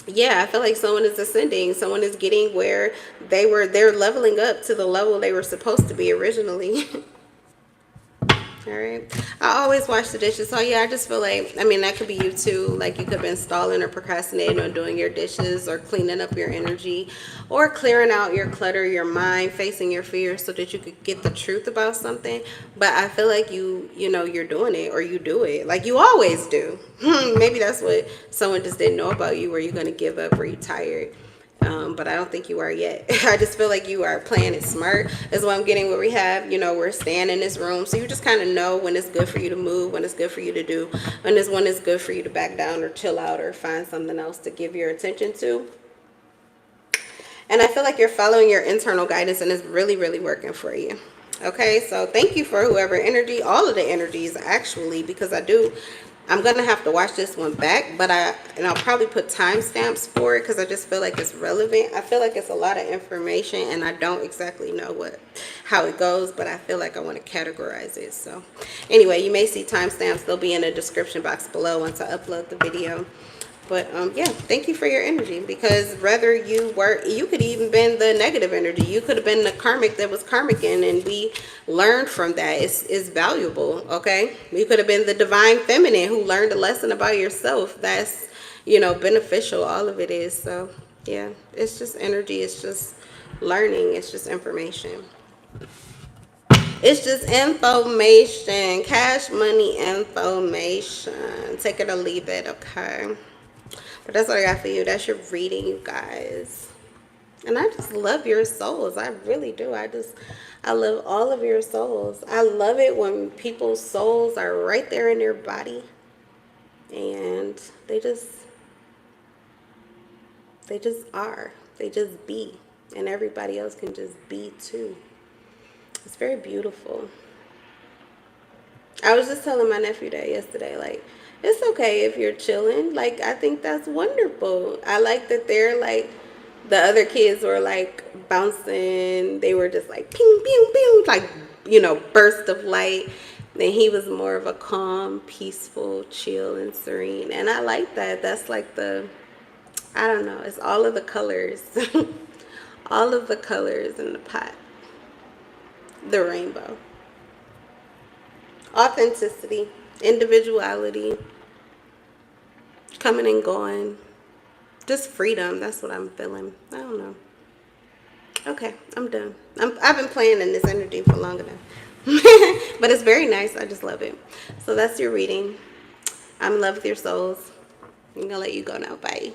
yeah, I feel like someone is ascending. Someone is getting where they're leveling up to the level they were supposed to be originally. All right. I always wash the dishes. So yeah, I just feel like, I mean, that could be you too. Like you could have been stalling or procrastinating on doing your dishes, or cleaning up your energy, or clearing out your clutter, your mind, facing your fears so that you could get the truth about something. But I feel like you know, you're doing it, or you do it like you always do. Maybe that's what someone just didn't know about you. Were you going to give up? Or you tired? But I don't think you are yet. I just feel like you are playing it smart is what I'm getting. Where we have, you know, we're staying in this room. So you just kind of know when it's good for you to move, when it's good for you to do, when it's good for you to back down or chill out or find something else to give your attention to. And I feel like you're following your internal guidance, and it's really, really working for you. Okay, so thank you for whoever energy, all of the energies actually, because I'm going to have to watch this one back, but I'll probably put timestamps for it because I just feel like it's relevant. I feel like it's a lot of information, and I don't exactly know how it goes, but I feel like I want to categorize it. So anyway, you may see timestamps. They'll be in the description box below once I upload the video. But yeah, thank you for your energy, because whether you could even been the negative energy. You could have been the karmic that was karmicking, and we learned from that. It's valuable, okay? You could have been the divine feminine who learned a lesson about yourself. That's, you know, beneficial. All of it is. So yeah, it's just energy. It's just learning. It's just information. It's just information, cash money information. Take it or leave it, okay? But that's what I got for you. That's your reading, you guys. And I just love your souls. I really do. I love all of your souls. I love it when people's souls are right there in their body and they just are. They just be. And everybody else can just be too. It's very beautiful. I was just telling my nephew that yesterday. Like, it's okay if you're chilling. Like, I think that's wonderful. I like that they're like, the other kids were like bouncing. They were just like, ping, ping, ping, like, burst of light. Then he was more of a calm, peaceful, chill, and serene. And I like that. That's like I don't know, it's all of the colors. All of the colors in the pot. The rainbow. Authenticity, individuality, coming and going, just freedom. That's what I'm feeling. I don't know. Okay, I'm done. I've been playing in this energy for long enough. But it's very nice. I just love it. So that's your reading. I'm in love with your souls. I'm going to let you go now. Bye.